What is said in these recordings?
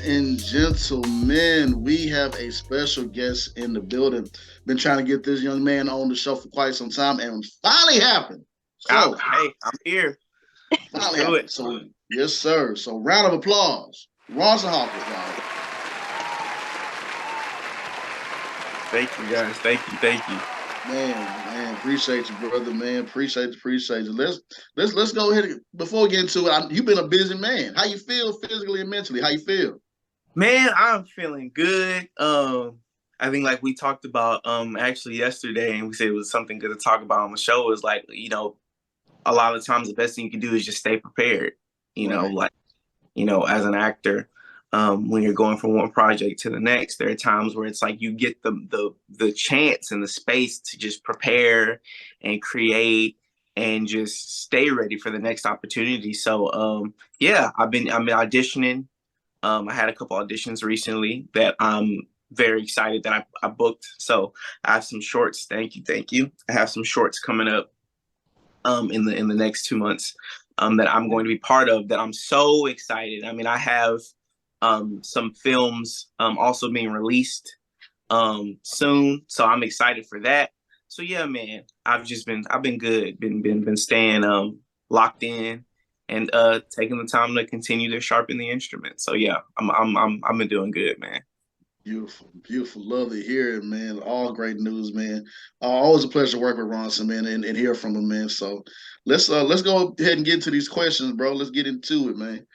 and gentlemen, we have a special guest in the building. Been trying to get this young man on the show for quite some time, and it finally happened. So, Hey, I'm here. Let's finally do happened. it. So, yes, sir. So, round of applause. Ronson Hawkins, y'all. Thank you, guys. Thank you. Thank you. Man, appreciate you, brother. Man, appreciate you. Let's go ahead before we get into it. You've been a busy man. How you feel physically and mentally? How you feel? Man, I'm feeling good. I think like we talked about actually yesterday, and we said it was something good to talk about on the show. Is like, a lot of times the best thing you can do is just stay prepared. Right. Like, as an actor, when you're going from one project to the next, there are times where it's like you get the chance and the space to just prepare and create and just stay ready for the next opportunity. So yeah, I've been auditioning. I had a couple auditions recently that I'm very excited that I booked. So I have some shorts. Thank you, thank you. I have some shorts coming up in the next 2 months that I'm going to be part of. That I'm so excited. I mean, I have some films also being released soon, so I'm excited for that. So yeah, man, I've been good, been staying locked in and taking the time to continue to sharpen the instrument. So yeah, I've been doing good, man. Beautiful, beautiful. Love to hear it, man. All great news, man. Always a pleasure to work with Ronson, man, and hear from him, man. So let's go ahead and get into these questions, bro. Let's get into it, man.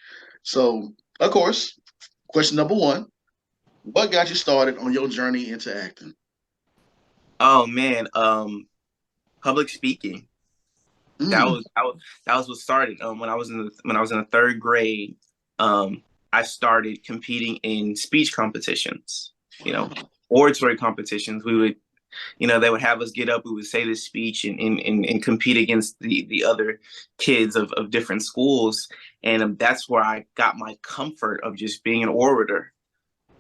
So, of course, question number one: what got you started on your journey into acting? Oh man, public speaking. That Mm, was that was that was what started. When I was in the third grade. Um, I started competing in speech competitions. You know, wow. oratory competitions. We would, they would have us get up. We would say this speech and compete against the other kids of different schools. And that's where I got my comfort of just being an orator.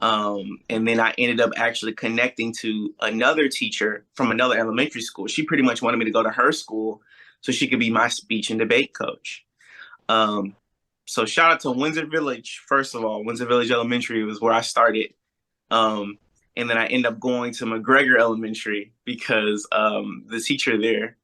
And then I ended up actually connecting to another teacher from another elementary school. She pretty much wanted me to go to her school so she could be my speech and debate coach. Um, so shout out to Windsor Village. First of all, Windsor Village Elementary was where I started. Um, and then I ended up going to McGregor Elementary because the teacher there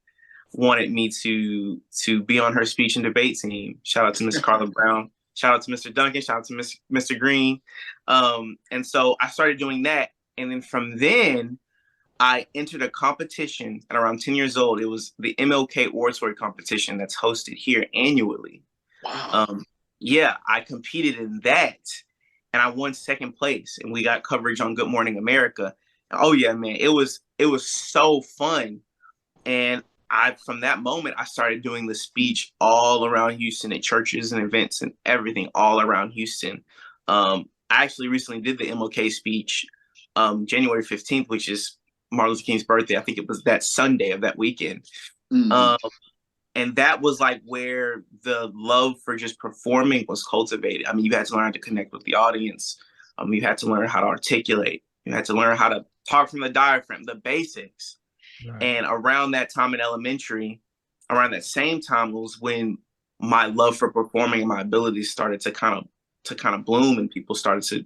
wanted me to be on her speech and debate team. Shout out to Miss Carla Brown. Shout out to Mr. Duncan. Shout out to Mr. Green. And so I started doing that. And then from then, I entered a competition at around 10 years old. It was the MLK Oratory competition that's hosted here annually. Wow. Um, yeah, I competed in that and I won second place and we got coverage on Good Morning America. Oh yeah, man, it was so fun. And I from that moment I started doing the speech all around Houston at churches and events and everything all around Houston. I actually recently did the MLK speech January 15th, which is Martin Luther King's birthday. I think it was that Sunday of that weekend. Mm-hmm. Um, and that was like where the love for just performing was cultivated. I mean, you had to learn how to connect with the audience. You had to learn how to articulate. You had to learn how to talk from the diaphragm, the basics. Right. And around that time in elementary, around that same time was when my love for performing and my abilities started to kind of bloom, and people started to,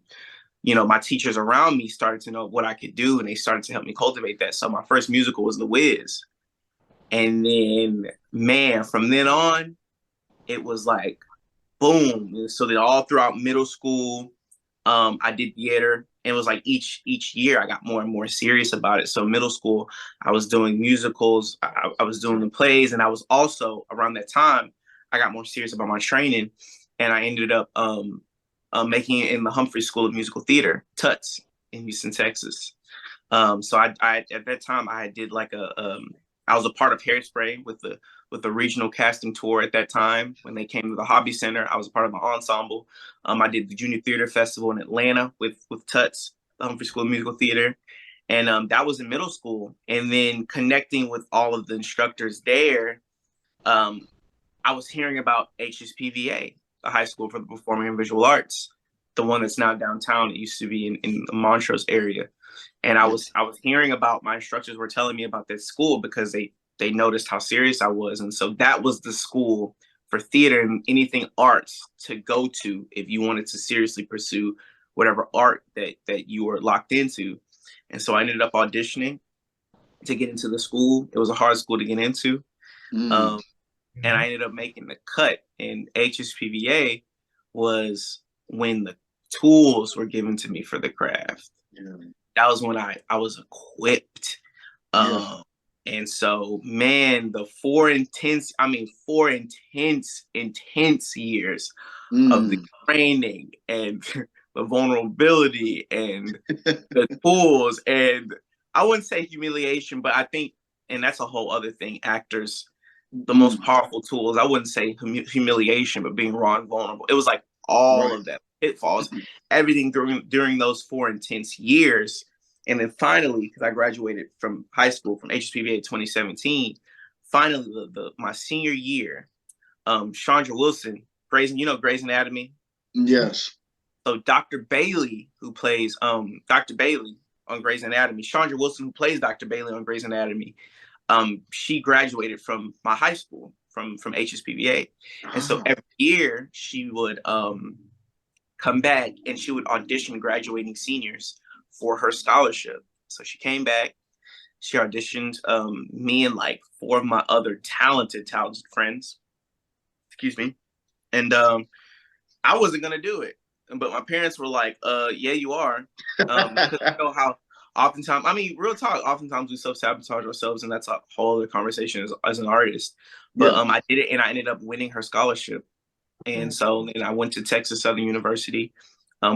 my teachers around me started to know what I could do, and they started to help me cultivate that. So my first musical was The Wiz, and then man, from then on, it was like boom. So then all throughout middle school, I did theater. And it was like each year I got more and more serious about it. So middle school, I was doing musicals, I was doing the plays, and I was also around that time I got more serious about my training, and I ended up making it in the Humphrey School of Musical Theater, Tuts, in Houston, Texas. So I at that time I did like I was a part of Hairspray with the regional casting tour at that time. When they came to the Hobby Center, I was a part of the ensemble. I did the Junior Theater Festival in Atlanta with Tuts, the Humphrey School of Musical Theater, and that was in middle school. And then connecting with all of the instructors there, um, I was hearing about HSPVA, the High School for the Performing and Visual Arts, the one that's now downtown. It used to be in the Montrose area. And I was hearing about, my instructors were telling me about this school because they noticed how serious I was. And so that was the school for theater and anything arts to go to if you wanted to seriously pursue whatever art that you were locked into. And so I ended up auditioning to get into the school. It was a hard school to get into. And I ended up making the cut. And HSPVA was when the tools were given to me for the craft. That was when I was equipped. And so, man, the four intense years of the training and the vulnerability and the tools, and I wouldn't say humiliation, but I think, and that's a whole other thing, actors, the most powerful tools, I wouldn't say humiliation, but being raw and vulnerable. It was like all of that pitfalls, everything during those 4 intense years. And then finally, because I graduated from high school from HBCU 2017, finally my senior year, Chandra Wilson, Grey's Anatomy. Yes. So Dr. Bailey, who plays Dr. Bailey on Grey's Anatomy, Chandra Wilson, who plays Dr. Bailey on Grey's Anatomy, she graduated from my high school, from HSPVA. And so every year she would come back and she would audition graduating seniors for her scholarship. So she came back, she auditioned me and like 4 of my other talented friends. Excuse me. And I wasn't gonna do it. But my parents were like, yeah, you are. Because I know how oftentimes, I mean, real talk, oftentimes we self-sabotage ourselves, and that's a whole other conversation as an artist. But I did it, and I ended up winning her scholarship. And so then I went to Texas Southern University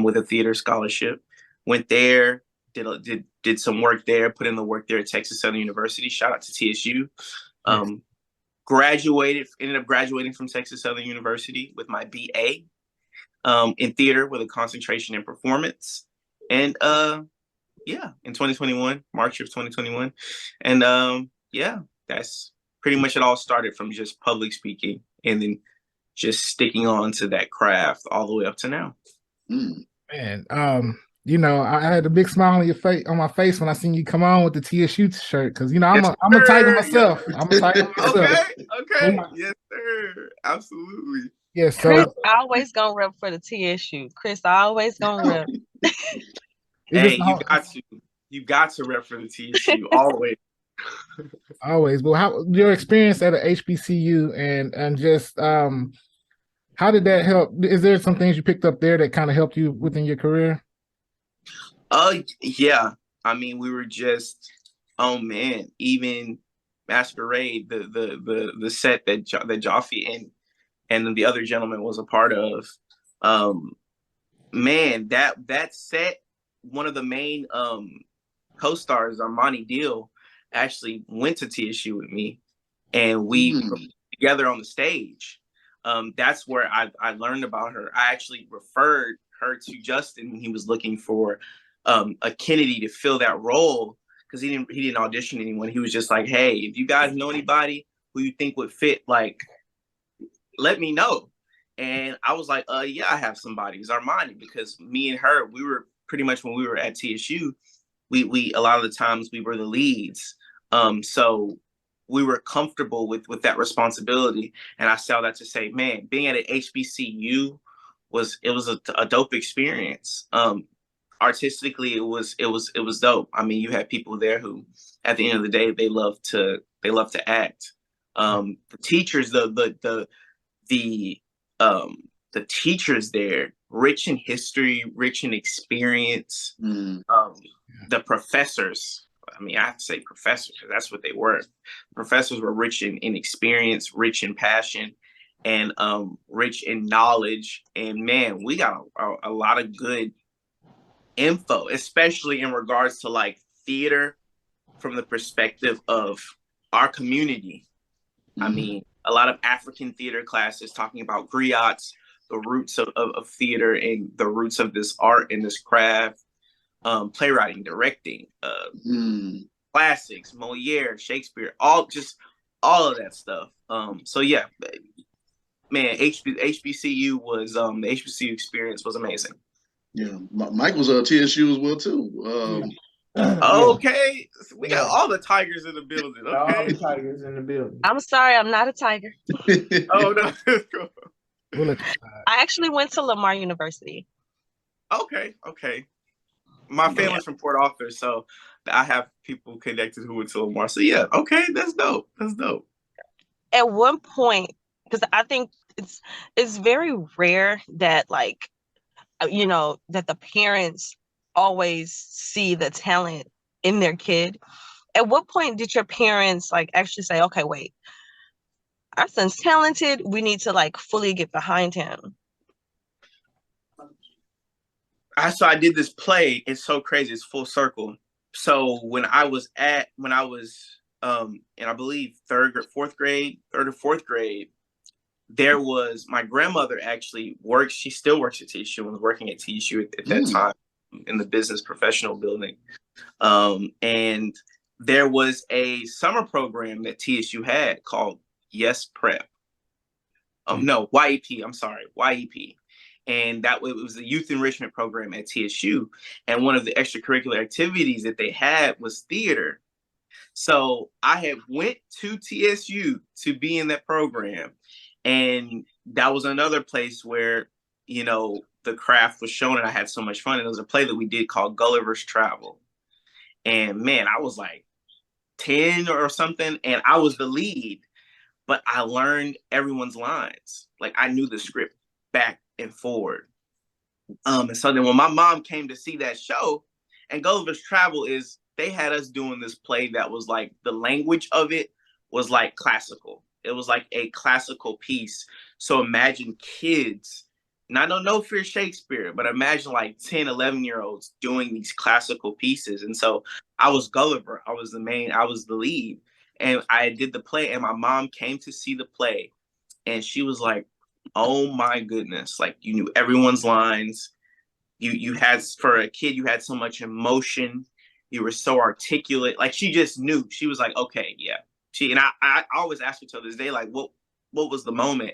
with a theater scholarship. Went there, did some work there, put in the work there at Texas Southern University. Shout out to TSU. Ended up graduating from Texas Southern University with my BA in theater with a concentration in performance. And in 2021, March of 2021. And that's pretty much it. All started from just public speaking and then just sticking on to that craft all the way up to now. Man, I had a big smile on my face when I seen you come on with the TSU shirt, because I'm a Tiger myself. I'm a Tiger myself. Okay. Yes, sir. Absolutely. Yes, so Chris always gonna rep for the TSU. Chris always gonna rep. Hey, you got to rep for the TSU always. Always. Well, how your experience at a HBCU and just how did that help? Is there some things you picked up there that kind of helped you within your career? Yeah. I mean, we were just, oh man, even Masquerade, the set that Jaffe and then the other gentleman was a part of. Man, that set, one of the main co-stars, Armani Deal, actually went to TSU with me, and we together on the stage. That's where I learned about her. I actually referred her to Justin when he was looking for a Kennedy to fill that role, because he didn't audition anyone. He was just like, hey, if you guys know anybody who you think would fit, like, let me know. And I was like, yeah, I have somebody. It's Armani, because me and her, we were pretty much, when we were at TSU, we a lot of the times we were the leads. So we were comfortable with that responsibility. And I saw that to say, man, being at an HBCU was a dope experience. Artistically, it was dope. I mean, you had people there who, at the end of the day, they love to act. The teachers, the teachers there, rich in history, rich in experience. The professors, I mean, I have to say professors, because that's what they were. Professors were rich in experience, rich in passion, and rich in knowledge. And man, we got a lot of good info, especially in regards to like theater from the perspective of our community. I mean, a lot of African theater classes talking about griots, the roots of theater and the roots of this art and this craft, playwriting, directing, classics, Moliere, Shakespeare, all of that stuff. So yeah, man, HBCU was the HBCU experience was amazing. Yeah, Mike was TSU as well too. Okay, we got all the Tigers in the building. Okay, all the Tigers in the building. I'm sorry, I'm not a Tiger. Oh no. I actually went to Lamar University. Okay. My family's from Port Arthur, so I have people connected who went to Lamar. So yeah, okay, that's dope. That's dope. At one point, because I think it's very rare that like that the parents always see the talent in their kid. At what point did your parents like actually say, okay, wait, our son's talented, we need to like fully get behind him? I did this play. It's so crazy. It's full circle. So when I was in I believe third or fourth grade, there was my grandmother actually works. She still works at TSU and was working at TSU at that time in the business professional building. And there was a summer program that TSU had called Yes Prep. No, YEP. I'm sorry, YEP. And it was a youth enrichment program at TSU. And one of the extracurricular activities that they had was theater. So I had went to TSU to be in that program. And that was another place where, the craft was shown and I had so much fun. And it was a play that we did called Gulliver's Travel. And man, I was like 10 or something, and I was the lead, but I learned everyone's lines. Like I knew the script back and forward. And so then when my mom came to see that show, and Gulliver's Travel they had us doing this play that was like the language of it was like classical. It was like a classical piece. So imagine kids, and I don't know if you're Shakespeare, but imagine like 10, 11-year-olds doing these classical pieces. And so I was Gulliver. I was the lead. And I did the play, and my mom came to see the play, and she was like, oh my goodness, like you knew everyone's lines. You had, for a kid, you had so much emotion. You were so articulate. Like she just knew. She was like, okay, yeah. I always ask her to this day, like, what was the moment?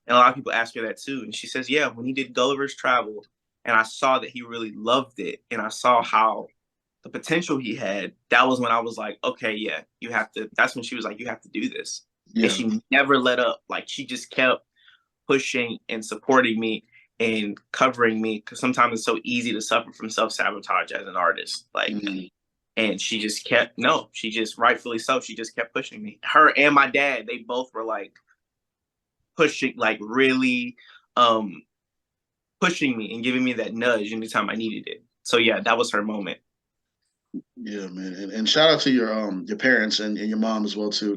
And a lot of people ask her that too. And she says, yeah, when he did Gulliver's Travel, and I saw that he really loved it, and I saw how the potential he had, that was when I was like, okay, yeah, you have to. That's when she was like, you have to do this. Yeah. And she never let up. Like she just kept pushing and supporting me and covering me, because sometimes it's so easy to suffer from self-sabotage as an artist. Like, and she just rightfully so, she just kept pushing me. Her and my dad, they both were like pushing, like really pushing me and giving me that nudge anytime I needed it. So yeah, that was her moment. Yeah, man. And shout out to your parents and your mom as well too.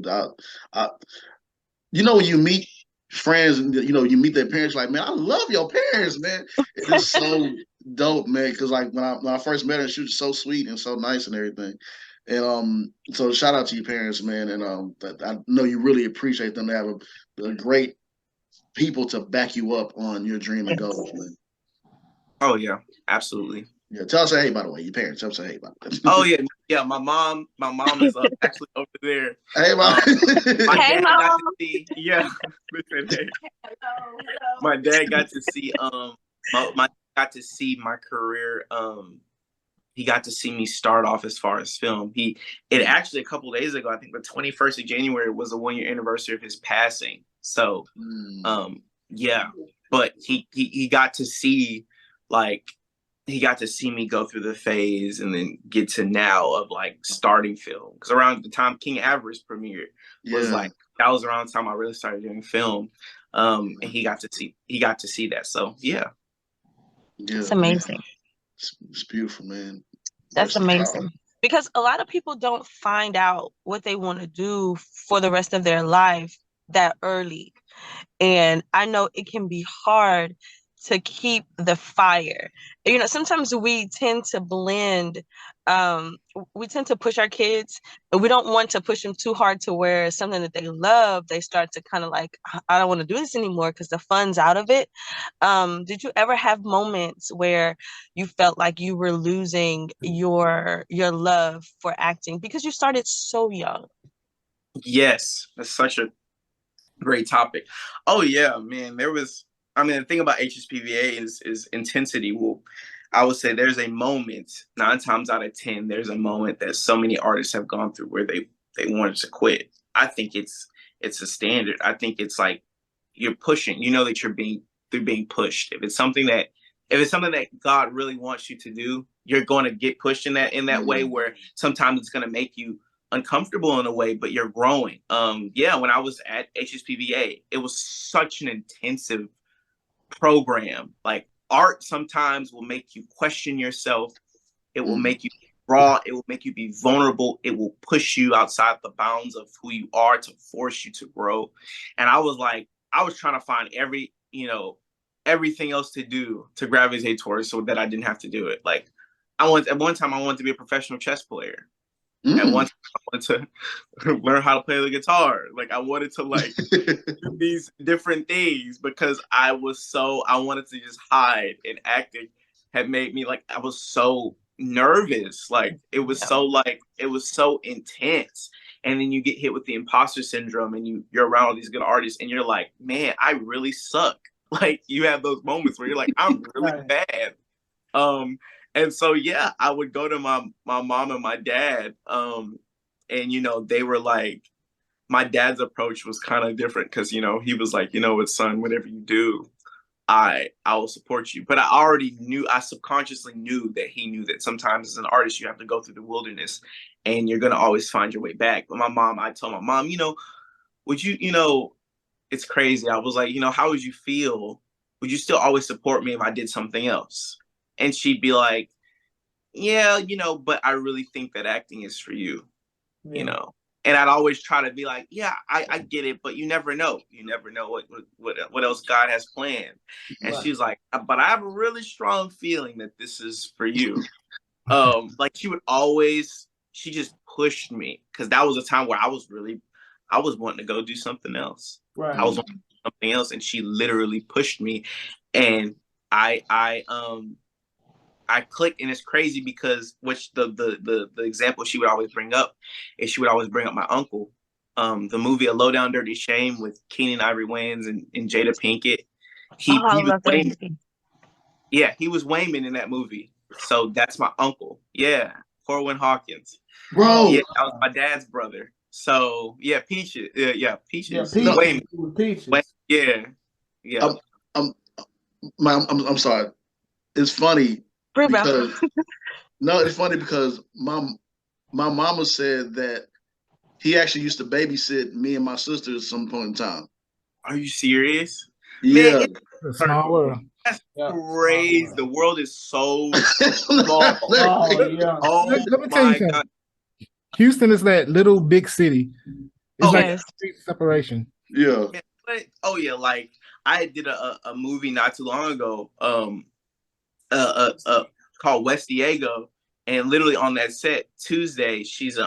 When you meet friends and you meet their parents, like, man, I love your parents, man. It is so dope, man. Because like when I first met her, she was so sweet and so nice and everything. And so shout out to your parents, man. And I know you really appreciate them to have a great people to back you up on your dream and goals, man. Oh yeah, absolutely. Yeah, tell us hey, by the way, your parents. Tell us hey, by the way. Oh yeah. My mom is actually over there. Hey, mom. My hey, dad mom. got to see. Yeah, listen, hey. Hello. My dad got to see. Got to see my career. He got to see me start off as far as film. It actually a couple of days ago, I think the 21st of January was the 1-year anniversary of his passing. So, yeah. But he got to see he got to see me go through the phase and then get to now of like starting film. Because around the time King Avarice premiered was like, that was around the time I really started doing film. And he got to see that. So yeah. It's amazing. It's beautiful, man. That's amazing. Because a lot of people don't find out what they want to do for the rest of their life that early. And I know it can be hard to keep the fire. Sometimes we tend to blend. We tend to push our kids, but we don't want to push them too hard to where something that they love, they start to kind of like, I don't want to do this anymore because the fun's out of it. Did you ever have moments where you felt like you were losing your love for acting because you started so young? Yes, that's such a great topic. Oh yeah, man. The thing about HSPVA is intensity. Well, I would say there's a moment, 9 times out of 10, there's a moment that so many artists have gone through where they wanted to quit. I think it's a standard. I think it's like you're pushing, that you're being pushed. If it's something that if it's something that God really wants you to do, you're going to get pushed in that way where sometimes it's going to make you uncomfortable in a way, but you're growing. Yeah, when I was at HSPVA, it was such an intensive program. Like art sometimes will make you question yourself. It will make you raw. It will make you be vulnerable. It will push you outside the bounds of who you are to force you to grow. And I was trying to find everything else to do to gravitate towards so that I didn't have to do it. Like at one time I wanted to be a professional chess player. At one time I wanted to learn how to play the guitar. Like I wanted to do these different things because I wanted to just hide, and acting had made me I was so nervous. Like it was so intense. And then you get hit with the imposter syndrome and you're around all these good artists and you're like, man, I really suck. Like you have those moments where you're like, I'm really bad. And so, yeah, I would go to my mom and my dad. And, they were like, my dad's approach was kind of different because, he was like, what, son, whatever you do, I will support you. But I subconsciously knew that he knew that sometimes as an artist, you have to go through the wilderness and you're going to always find your way back. But I told my mom, would you, it's crazy. I was like, how would you feel? Would you still always support me if I did something else? And she'd be like, yeah, but I really think that acting is for you, And I'd always try to be like, yeah, I get it, but you never know. You never know what else God has planned. And she's like, but I have a really strong feeling that this is for you. She just pushed me because that was a time where I was wanting to go do something else. Right. I was wanting to do something else, and she literally pushed me, and I clicked. And it's crazy because the example she would always bring up is she would always bring up my uncle. The movie A Low Down Dirty Shame with Keenan Ivory Wayans and Jada Pinkett. He was Wayman. Yeah, he was Wayman in that movie. So that's my uncle. Yeah, Corwin Hawkins. Bro. Yeah, that was my dad's brother. So yeah, Peaches. Peaches. Yeah, Peaches. Wayman. Peaches. Yeah. I'm sorry. It's funny. It's funny because my mama said that he actually used to babysit me and my sister at some point in time. Are you serious? Yeah. Man, small world. That's crazy. The world is so small. Oh, yeah. Let me tell you something. Houston is that little big city. It's a separation. Yeah. Like I did a movie not too long ago, called West Diego, and literally on that set Tuesday, she's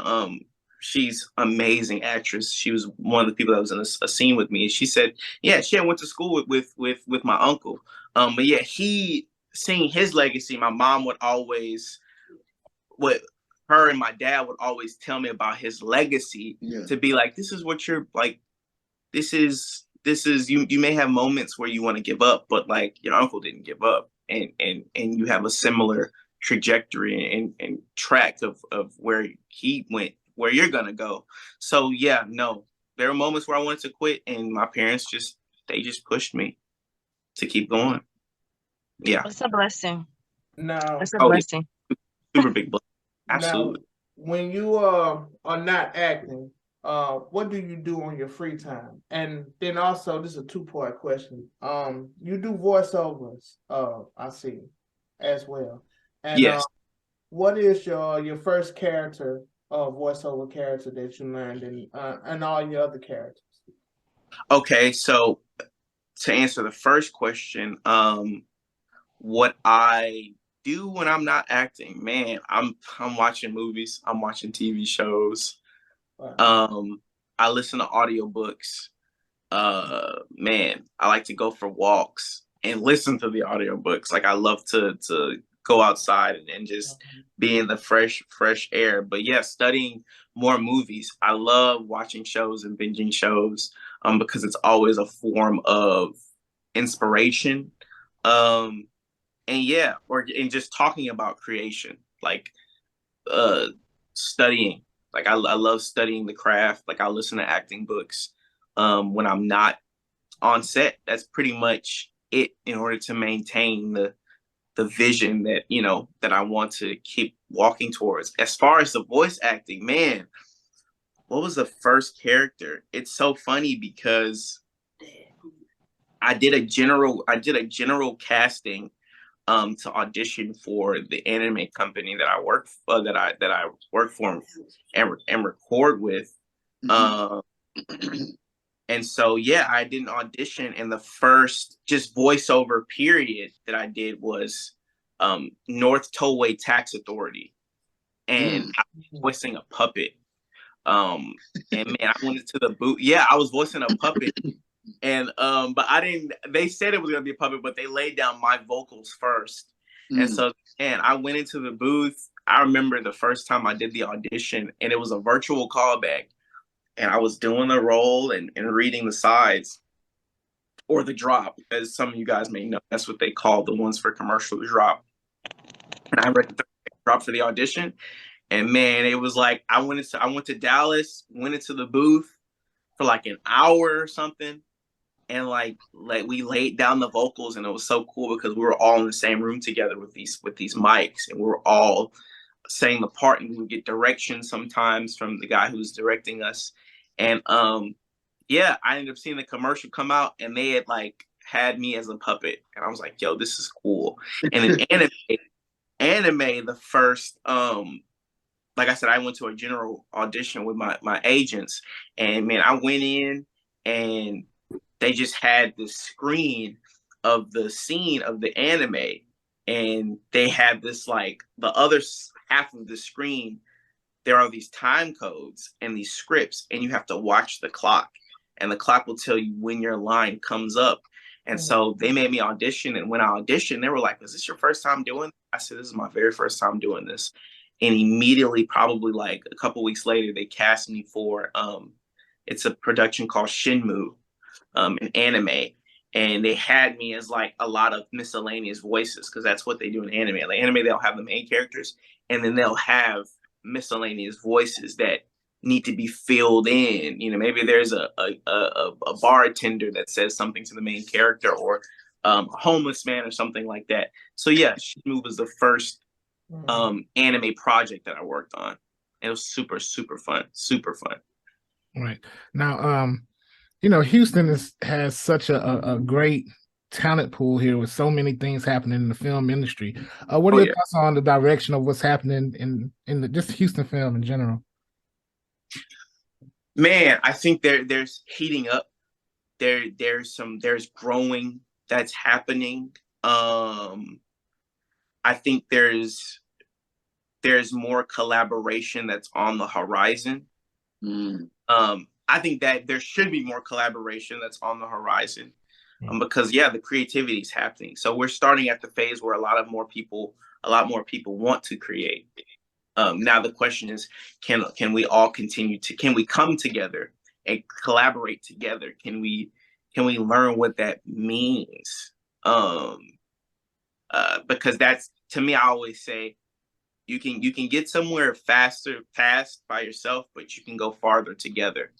amazing actress. She was one of the people that was in a scene with me, and she said, yeah, she had went to school with my uncle. But yeah, seeing his legacy, my mom would always her and my dad would always tell me about his legacy, to be like, this is what you're like, this is you may have moments where you want to give up, but like your uncle didn't give up, and you have a similar trajectory and track of where he went, where you're gonna go. So yeah, no, there are moments where I wanted to quit, and my parents just pushed me to keep going. Yeah, it's a blessing. No, it's a blessing. Super big blessing. Absolutely. Now, when you are not acting, what do you do on your free time? And then also, this is a two-part question. You do voiceovers, I see, as well. And yes. What is your first character, voiceover character that you learned, and all your other characters? Okay, so to answer the first question, what I do when I'm not acting, man, I'm watching movies, I'm watching TV shows. Wow. I listen to audiobooks. Man, I like to go for walks and listen to the audiobooks. Like I love to go outside and just be in the fresh air. But yeah, studying more movies. I love watching shows and binging shows because it's always a form of inspiration. And yeah, and just talking about creation, like studying. Like I love studying the craft. Like I listen to acting books when I'm not on set. That's pretty much it in order to maintain vision that, you know, that I want to keep walking towards. As far as the voice acting, man, what was the first character? It's so funny because I did a general casting to audition for the anime company that I work for, that I work for and record with. And so, yeah, I did an audition, and the first just voiceover period that I did was North Tollway Tax Authority, and I was voicing a puppet. And man, I went into the booth. Yeah, I was voicing a puppet, and but I didn't. They said it was gonna be a puppet, but they laid down my vocals first, and so, man, I went into the booth. I remember the first time I did the audition, and it was a virtual callback. And I was doing the role and reading the sides, or the drop, as some of you guys may know. That's what they call the ones for commercial, the drop. And I read the drop for the audition. And man, it was like I went to Dallas, went into the booth for like an hour or something. And like we laid down the vocals, and it was so cool because we were all in the same room together with these mics, and we were all saying the part, and we would get direction sometimes from the guy who was directing us. And yeah, I ended up seeing the commercial come out, and they had like had me as a puppet, and I was like, yo, this is cool. And in anime, the first like I said, I went to a general audition with my agents, and man, I went in, and they just had this screen of the scene of the anime, and they had this, like, the other half of the screen, there are these time codes and these scripts, and you have to watch the clock, and the clock will tell you when your line comes up. And so they made me audition, and when I auditioned, they were like, is this your first time doing this? I said, this is my very first time doing this. And immediately, probably like a couple weeks later, they cast me for it's a production called Shinmu, an anime. And they had me as like a lot of miscellaneous voices, because that's what they do in anime. Like anime, they'll have the main characters, and then they'll have miscellaneous voices that need to be filled in. You know, maybe there's a bartender that says something to the main character, or a homeless man or something like that. So yeah, Shinmu was the first anime project that I worked on. It was super fun. Right. Now, you know, Houston has such a great talent pool here with so many things happening in the film industry. What are your thoughts on the direction of what's happening in the just Houston film in general? Man, I think there's heating up. There's growing that's happening. I think there's more collaboration that's on the horizon. I think that there should be more collaboration that's on the horizon, because yeah, the creativity is happening. So we're starting at the phase where a lot more people want to create. Now the question is, can we all continue to, can we come together and collaborate together? Can we learn what that means? Because that's, to me, I always say, you can get somewhere fast by yourself, but you can go farther together.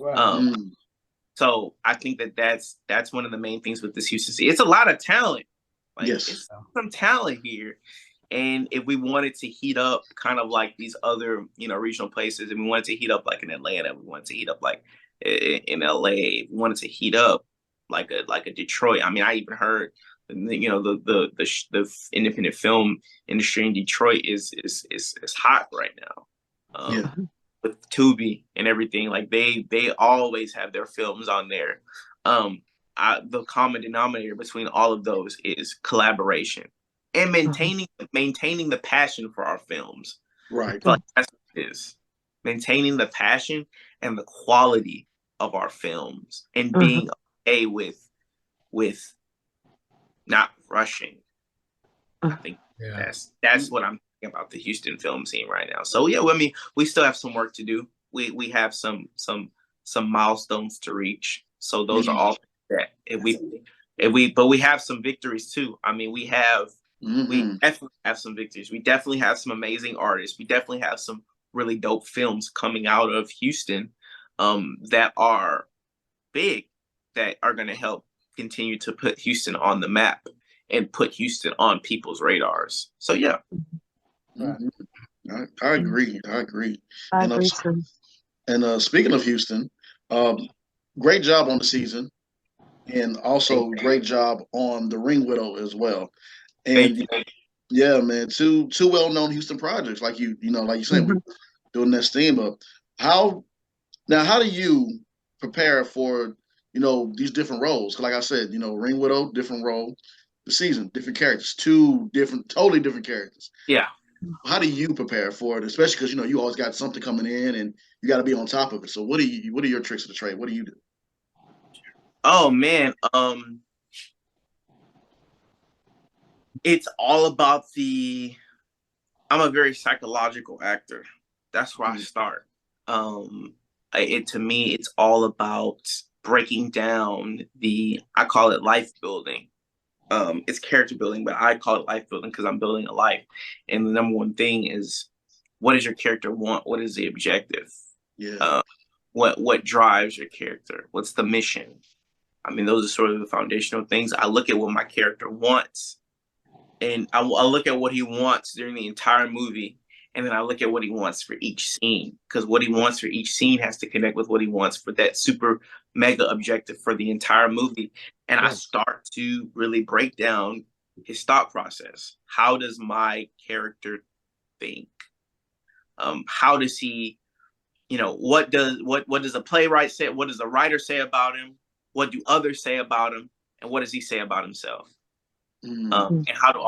Right. So I think that's one of the main things with this Houston city. It's a lot of talent. Like, it's some talent here. And if we wanted to heat up kind of like these other, you know, regional places, and we wanted to heat up like in Atlanta, we wanted to heat up like in LA, we wanted to heat up like a Detroit. I mean, I even heard, you know, the independent film industry in Detroit is hot right now. With Tubi and everything, like they always have their films on there. The common denominator between all of those is collaboration and maintaining the passion for our films. Right. Like that's what it is. Maintaining the passion and the quality of our films, and being okay with not rushing. I think that's what I'm thinking about the Houston film scene right now. So yeah, I mean, we still have some work to do. We have some milestones to reach. So those are all that but we have some victories too. I mean, we definitely have some victories. We definitely have some amazing artists. We definitely have some really dope films coming out of Houston that are big, that are going to help continue to put Houston on the map and put Houston on people's radars. So yeah. Mm-hmm. I agree. I agree. I And agree too. and speaking of Houston, great job on the season, and also great job on the Ring Widow as well. And yeah, man, two well known Houston projects, like like you said, we're doing that steam up. How do you prepare for these different roles? 'Cause like I said, Ring Widow, different role, the season, different characters, two different, totally different characters. Yeah. How do you prepare for it? Especially because you always got something coming in, and you got to be on top of it. So what are your tricks of the trade? What do you do? Oh man, it's all about I'm a very psychological actor. That's where I start. To me, it's all about breaking down I call it life building. It's character building, but I call it life building because I'm building a life. And the number one thing is, what does your character want? What is the objective? Yeah. What drives your character? What's the mission? I mean, those are sort of the foundational things. I look at what my character wants, and I look at what he wants during the entire movie, and then I look at what he wants for each scene, because what he wants for each scene has to connect with what he wants for that super mega objective for the entire movie. And I start to really break down his thought process. How does my character think? How does he, what does the playwright say? What does the writer say about him? What do others say about him? And what does he say about himself? And how do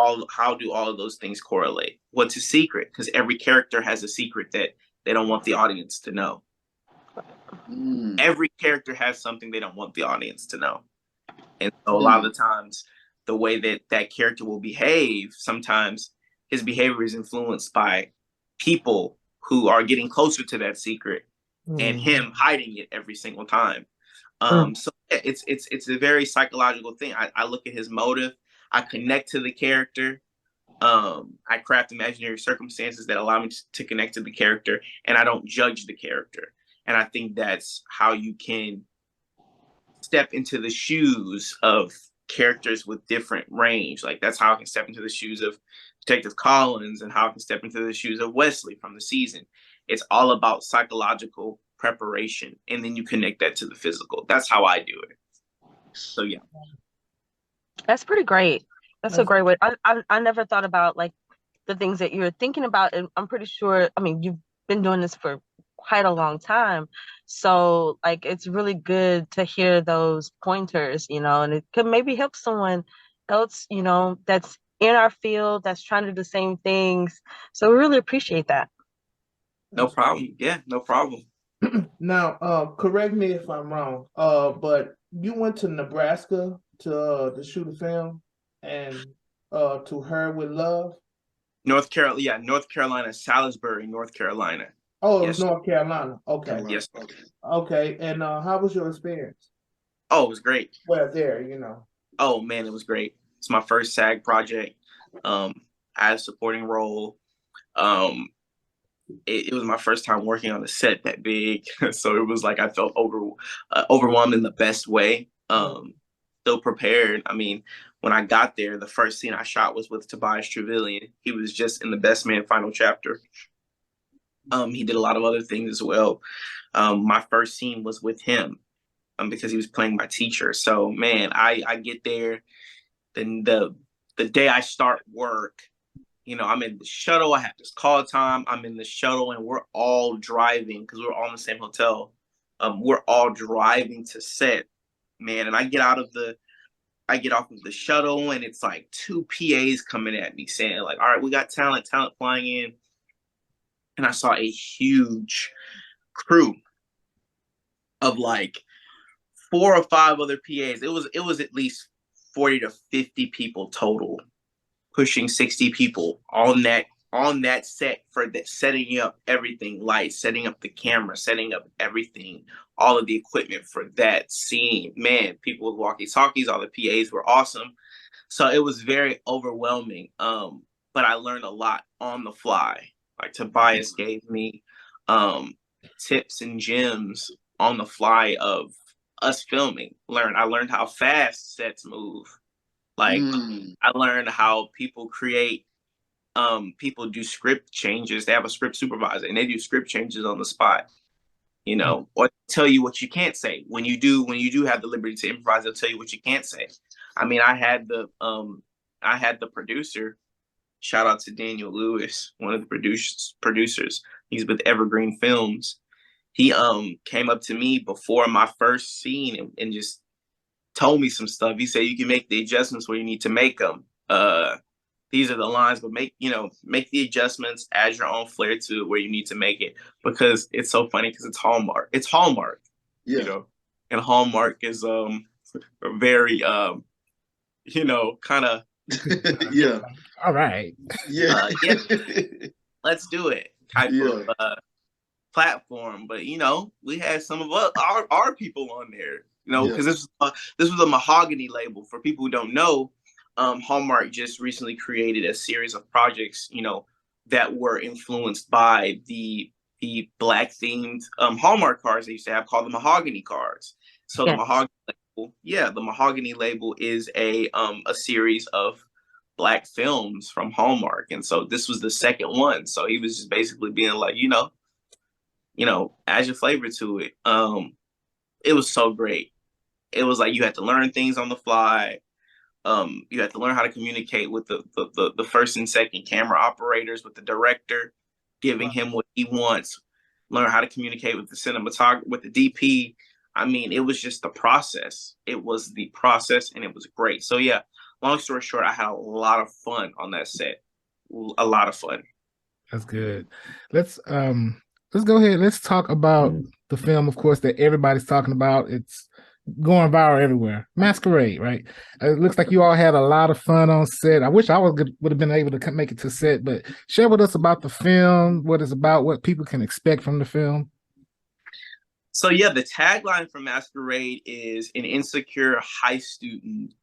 all of those things correlate? What's his secret? Because every character has a secret that they don't want the audience to know. Every character has something they don't want the audience to know. And so a lot of the times, the way that character will behave, sometimes his behavior is influenced by people who are getting closer to that secret and him hiding it every single time. So it's a very psychological thing. I look at his motive. I connect to the character. I craft imaginary circumstances that allow me to connect to the character, and I don't judge the character. And I think that's how you can step into the shoes of characters with different range. Like that's how I can step into the shoes of Detective Collins, and how I can step into the shoes of Wesley from the season. It's all about psychological preparation, and then you connect that to the physical. That's how I do it. So yeah. That's pretty great. That's a great way. I never thought about like the things that you're thinking about, and I'm pretty sure, I mean, you've been doing this for quite a long time. So like it's really good to hear those pointers, and it could maybe help someone else, that's in our field, that's trying to do the same things. So we really appreciate that. No problem. Yeah, no problem. Now, correct me if I'm wrong, but you went to Nebraska to shoot a film, and to Her with Love. North Carolina, Salisbury, North Carolina. Oh, it was North Carolina. Okay. Yes. Okay, and how was your experience? Oh, it was great. Well, there, Oh man, it was great. It's my first SAG project. I had a supporting role. It was my first time working on a set that big, so it was like I felt overwhelmed in the best way. Still prepared. I mean, when I got there, the first scene I shot was with Tobias Trevelyan. He was just in The Best Man final chapter. He did a lot of other things as well. My first scene was with him because he was playing my teacher. So man, I get there, then the day I start work, I'm in the shuttle. I have this call time. I'm in the shuttle, and we're all driving because we're all in the same hotel. We're all driving to set, man. And I get off of the shuttle, and it's like two PAs coming at me saying like, all right, we got talent flying in. And I saw a huge crew of like 4 or 5 other PAs. It was at least 40 to 50 people total, pushing 60 people on that set for that, setting up everything, lights, setting up the camera, setting up everything, all of the equipment for that scene. Man, people with walkie-talkies, all the PAs were awesome. So it was very overwhelming. But I learned a lot on the fly. Like Tobias gave me tips and gems on the fly of us filming. I learned how fast sets move. Like I learned how people create, people do script changes. They have a script supervisor and they do script changes on the spot, you know, or tell you what you can't say. When you do have the liberty to improvise, they'll tell you what you can't say. I mean, I had the producer, shout out to Daniel Lewis, one of the producers. He's with Evergreen Films. He came up to me before my first scene and just told me some stuff. He said, you can make the adjustments where you need to make them. These are the lines, but make the adjustments, add your own flair to it where you need to make it, because it's so funny because it's Hallmark. It's Hallmark, you know, and Hallmark is very you know, kind of yeah. All right. Yeah. Yeah. Let's do it type of platform. But you know, we had some of our people on there, you know, because this was a Mahogany label. For people who don't know, Hallmark just recently created a series of projects, you know, that were influenced by the Black themed Hallmark cards they used to have called the Mahogany cards. So the Mahogany label, the Mahogany label is a series of Black films from Hallmark, and so this was the second one. So he was just basically being like, you know, add your flavor to it. It was so great. It was like you had to learn things on the fly. You had to learn how to communicate with the first and second camera operators, with the director, giving him what he wants. Learn how to communicate with the cinematographer, with the DP. I mean, it was just the process. It was the process, and it was great. So yeah, long story short, I had a lot of fun on that set. A lot of fun. That's good. Let's go ahead. Let's talk about the film, of course, that everybody's talking about. It's going viral everywhere. Masquerade, right? It looks like you all had a lot of fun on set. I wish I would have been able to make it to set, but share with us about the film, what it's about, what people can expect from the film. So yeah, the tagline for Masquerade is: an insecure high student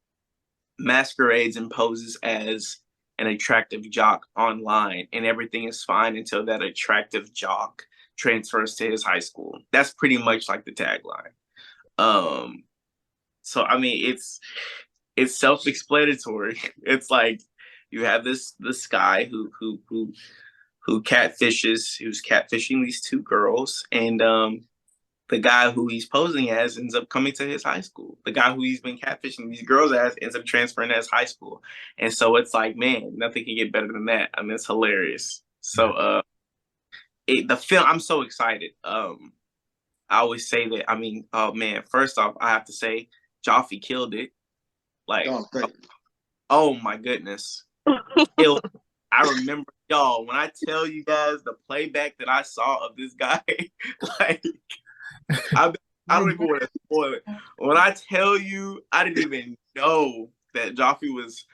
masquerades and poses as an attractive jock online, and everything is fine until that attractive jock transfers to his high school. That's pretty much like the tagline. So I mean, it's self-explanatory. It's like you have this guy who's catfishing these two girls, and the guy who he's posing as ends up coming to his high school. The guy who he's been catfishing these girls as ends up transferring to his high school. And so it's like, man, nothing can get better than that. I mean, it's hilarious. So the film, I'm so excited. I always say that. I mean, oh man, first off, I have to say Joffrey killed it. Like, oh my goodness. I remember, y'all, when I tell you guys the playback that I saw of this guy, like, I don't even want to spoil it. When I tell you, I didn't even know that Joffrey was.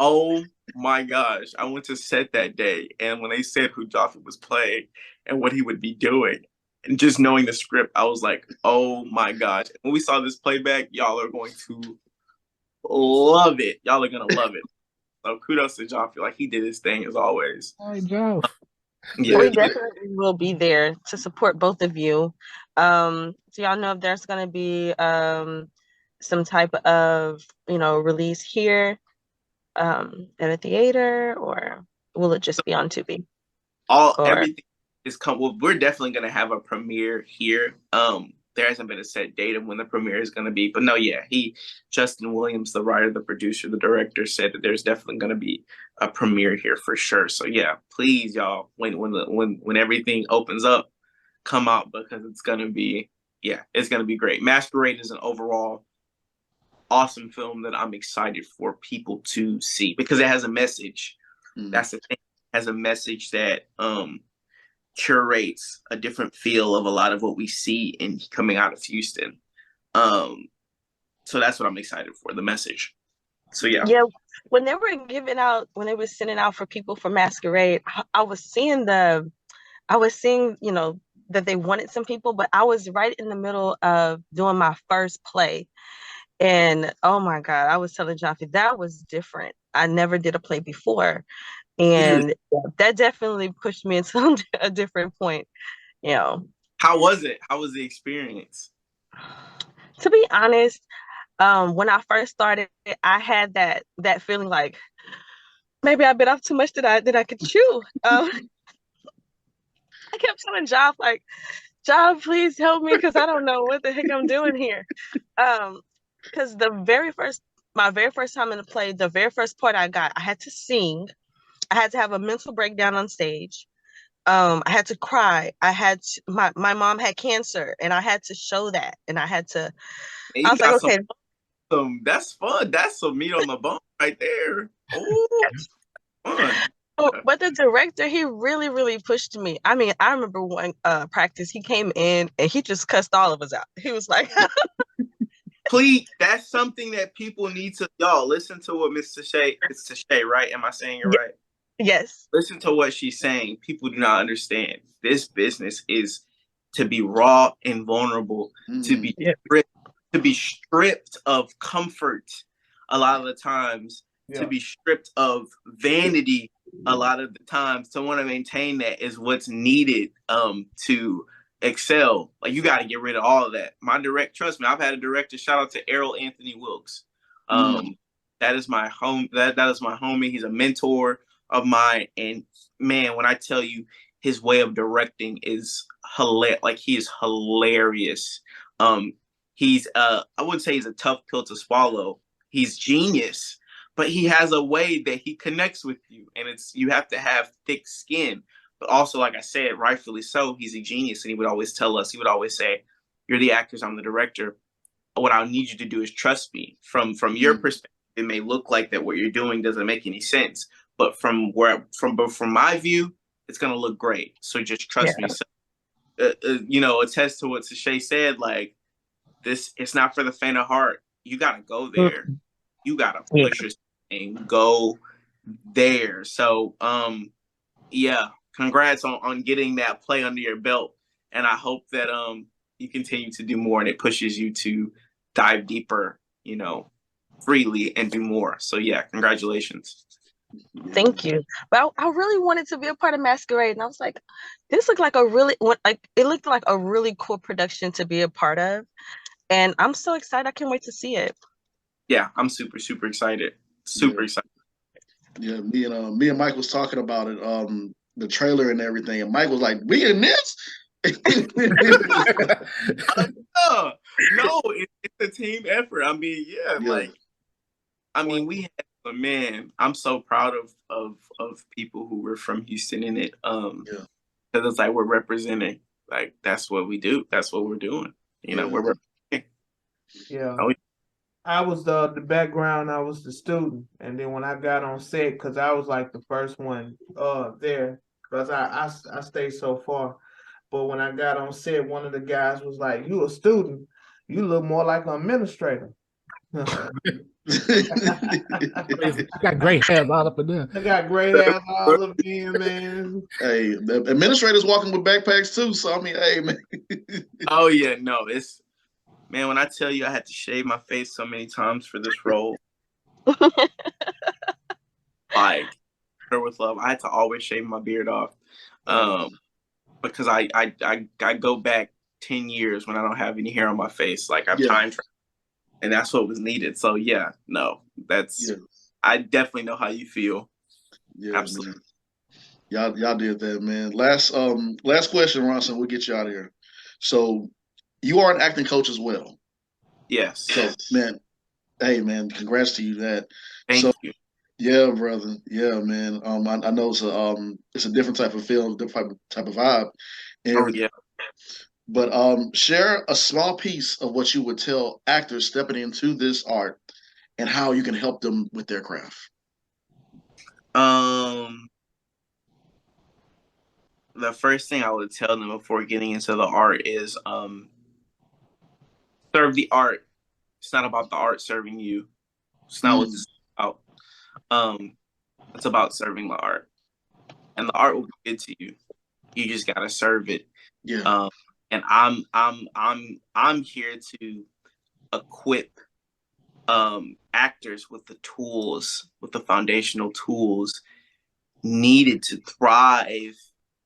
Oh my gosh! I went to set that day, and when they said who Joffrey was playing and what he would be doing, and just knowing the script, I was like, "Oh my gosh!" When we saw this playback, y'all are going to love it. Y'all are gonna love it. So kudos to Joffrey. Like, he did his thing as always. Hey, Joe. Yeah, we definitely will be there to support both of you. So y'all know if there's going to be some type of, you know, release here at a theater, or will it just be on Tubi? Everything is well, we're definitely going to have a premiere here. There hasn't been a set date of when the premiere is going to be, but no, yeah, Justin Williams, the writer, the producer, the director, said that there's definitely going to be a premiere here for sure. So yeah, please, y'all, when everything opens up, come out, because it's going to be great. Masquerade is an overall awesome film that I'm excited for people to see, because it has a message. That's the thing. It has a message that curates a different feel of a lot of what we see in coming out of Houston. So that's what I'm excited for, the message. So yeah. When they were sending out for people for Masquerade, I was seeing, you know, that they wanted some people, but I was right in the middle of doing my first play. And oh my God, I was telling Joffrey that was different. I never did a play before. And that definitely pushed me into a different point, you know. How was it? How was the experience? To be honest, When I first started, I had that feeling like maybe I bit off too much that I could chew. I kept telling Job like, Job, please help me because I don't know what the heck I'm doing here. Because my very first time in the play, the very first part I got, I had to sing. I had to have a mental breakdown on stage. I had to cry. My mom had cancer, and I had to show that. And I had to. And I you was like, got okay, that's fun. That's some meat on the bone right there. Oh, fun. but the director, he really, really pushed me. I mean, I remember one practice, he came in and he just cussed all of us out. He was like, please, that's something that people need to, y'all listen to what Miss Shay, it's Shay, right? Am I saying it right? Yes. Listen to what she's saying. People do not understand. This business is to be raw and vulnerable, to be stripped of comfort a lot of the times, to be stripped of vanity a lot of the times. To want to maintain that is what's needed to excel. Like, you got to get rid of all of that. Trust me, I've had a director, shout out to Errol Anthony Wilkes. That is my home. That is my homie. He's a mentor of mine. And man, when I tell you, his way of directing is hilarious. Like, he is hilarious. He's I wouldn't say he's a tough pill to swallow. He's genius, but he has a way that he connects with you, and you have to have thick skin. But also, like I said, rightfully so, he's a genius, and he would always tell us, he would always say, "You're the actors, I'm the director. What I need you to do is trust me. From your perspective, it may look like that what you're doing doesn't make any sense, but from my view, it's gonna look great. So just trust me." So, attest to what Shay said. Like, this, it's not for the faint of heart. You gotta go there. You gotta push yourself and go there. So, congrats on getting that play under your belt, and I hope that you continue to do more, and it pushes you to dive deeper, freely and do more. So yeah, congratulations. Thank you. But I really wanted to be a part of Masquerade, and I was like, this looked like it looked like a really cool production to be a part of, and I'm so excited. I can't wait to see it. Yeah, I'm super, super excited. Super excited. Yeah, me and Mike was talking about it, the trailer and everything, and Mike was like, "We in this?" No, it's a team effort. I mean, we had, but man, I'm so proud of people who were from Houston in it. Because it's like, we're representing. Like, that's what we do. That's what we're doing. We're representing. Yeah. I was the background. I was the student, and then when I got on set, because I was like the first one there, because I stayed so far. But when I got on set, one of the guys was like, "You a student? You look more like an administrator." I got gray hairs all up in there. I got gray hairs all up in, man. Hey, the administrators walking with backpacks too. So I mean, hey, man. Oh yeah, no, it's. Man, when I tell you I had to shave my face so many times for this role, like, Her With Love, I had to always shave my beard off, because I go back 10 years when I don't have any hair on my face. Like, I'm time traveling, and that's what was needed. So I definitely know how you feel. Yeah, absolutely. Man. Y'all did that, man. Last question, Ronson. We'll get you out of here. So, you are an acting coach as well. Yes. So, man, hey, man, congrats to you. Thank you. Yeah, brother. Yeah, man. I know it's a different type of film, different type of vibe. But share a small piece of what you would tell actors stepping into this art and how you can help them with their craft. The first thing I would tell them before getting into the art is serve the art. It's not about the art serving you. It's not what this is about. It's about serving the art, and the art will be good to you. You just gotta serve it. Yeah. And I'm here to equip actors with the tools, with the foundational tools needed to thrive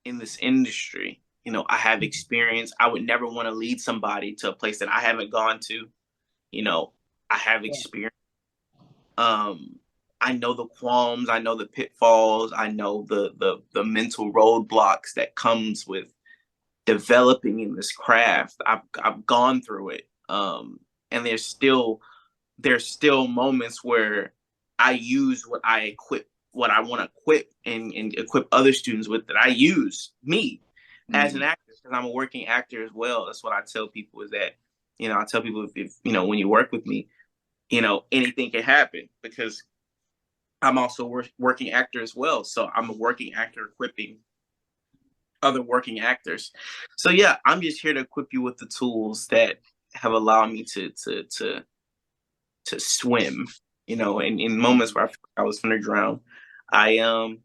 in this industry. I have experience. I would never want to lead somebody to a place that I haven't gone to. I have experience. I know the qualms, I know the pitfalls, I know the mental roadblocks that comes with developing in this craft. I've gone through it. And there's still moments where I use what I want to equip and equip other students with, that I use me as an actor, because I'm a working actor as well. That's what I tell people, is that, I tell people, if when you work with me, anything can happen, because I'm also a working actor as well. So I'm a working actor equipping other working actors. So yeah, I'm just here to equip you with the tools that have allowed me to swim. In moments where I was going to drown, I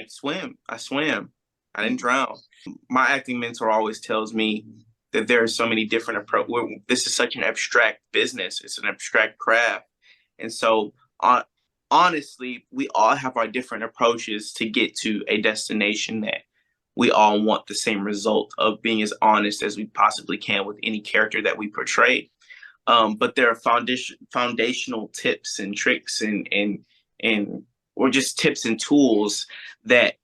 swim. I swam. I didn't drown. My acting mentor always tells me that there are so many different approaches. This is such an abstract business. It's an abstract craft. And so, honestly, we all have our different approaches to get to a destination that we all want the same result of being as honest as we possibly can with any character that we portray. But there are foundational tips and tricks and or just tips and tools that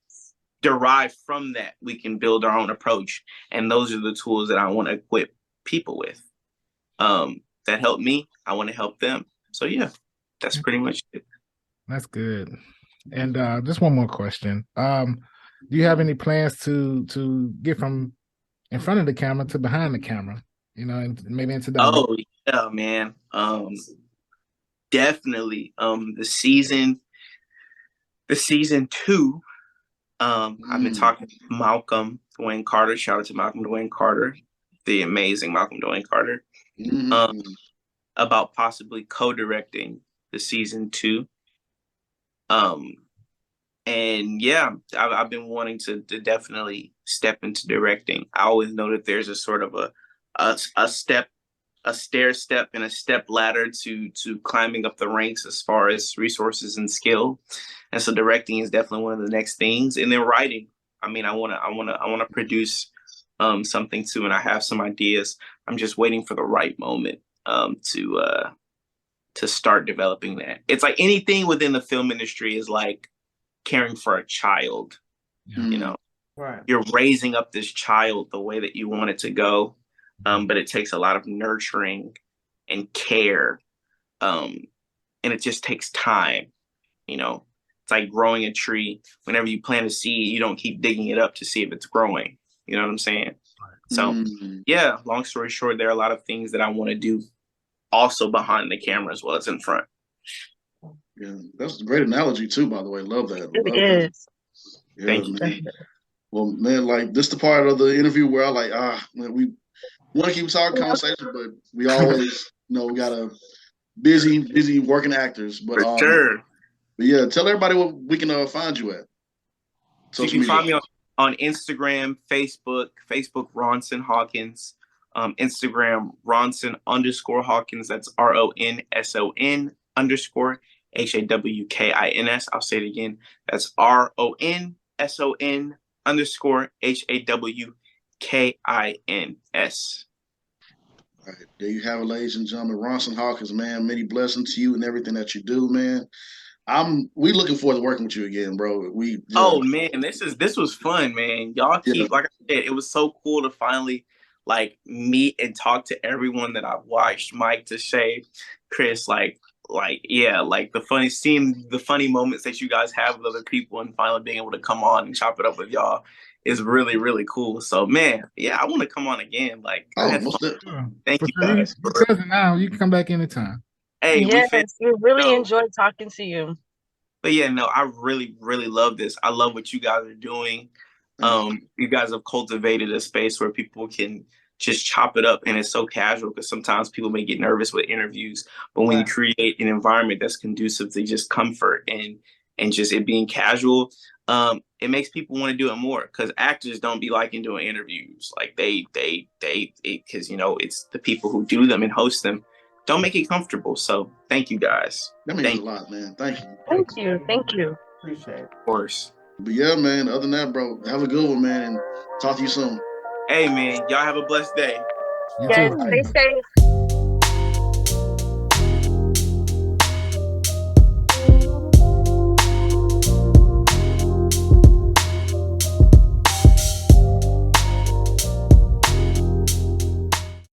derive from that. We can build our own approach. And those are the tools that I want to equip people with. That help me, I want to help them. So yeah, that's pretty much it. That's good. And just one more question. Do you have any plans to get from in front of the camera to behind the camera? And maybe into that. Oh yeah, man. Definitely. The season 2. I've been talking to Malcolm Dwayne Carter. Shout out to Malcolm Dwayne Carter, the amazing Malcolm Dwayne Carter, about possibly co-directing the season 2. And yeah, I've been wanting to definitely step into directing. I always know that there's a sort of a stair step and a step ladder to climbing up the ranks as far as resources and skill. And so directing is definitely one of the next things. And then writing. I mean, I want to produce something too, and I have some ideas. I'm just waiting for the right moment to start developing that. It's like anything within the film industry is like caring for a child. Right. You're raising up this child the way that you want it to go. But it takes a lot of nurturing and care. And it just takes time. It's like growing a tree. Whenever you plant a seed, you don't keep digging it up to see if it's growing. You know what I'm saying? So yeah, long story short, there are a lot of things that I want to do also behind the camera as well as in front. Yeah, that's a great analogy too, by the way. Love that. It is. Yeah, Thank you. man. Well, man, like this the part of the interview where I like, man, we want to keep talking conversation, but we always, we got a busy working actors. But For sure. But yeah, tell everybody what we can find you at. So you can find me on Instagram, Facebook Ronson Hawkins, Instagram Ronson_Hawkins. That's RONSON _HAWKINS. I'll say it again. That's RONSON _HAWKINS. All right, there you have it, ladies and gentlemen. Ronson Hawkins, man. Many blessings to you and everything that you do, man. We looking forward to working with you again, bro. Oh man, this was fun, man. Y'all keep like I said, it was so cool to finally like meet and talk to everyone that I've watched. Mike, to Shay, Chris, like seeing the funny moments that you guys have with other people and finally being able to come on and chop it up with y'all is really, really cool. So man, yeah, I want to come on again. Like, thank you guys. Now you can come back anytime. Hey, yes, we really enjoyed talking to you. But yeah, no, I really, really love this. I love what you guys are doing. You guys have cultivated a space where people can just chop it up, and it's so casual because sometimes people may get nervous with interviews, but when you create an environment that's conducive to just comfort and just it being casual, it makes people want to do it more, because actors don't be liking doing interviews. Like they because it's the people who do them and host them don't make it comfortable. So thank you guys. That means a lot, man. Thank you. Thank you. Appreciate it. Of course. But yeah, man, other than that, bro, have a good one, man, and talk to you soon. Hey, man, y'all have a blessed day. You Yes, too. stay safe.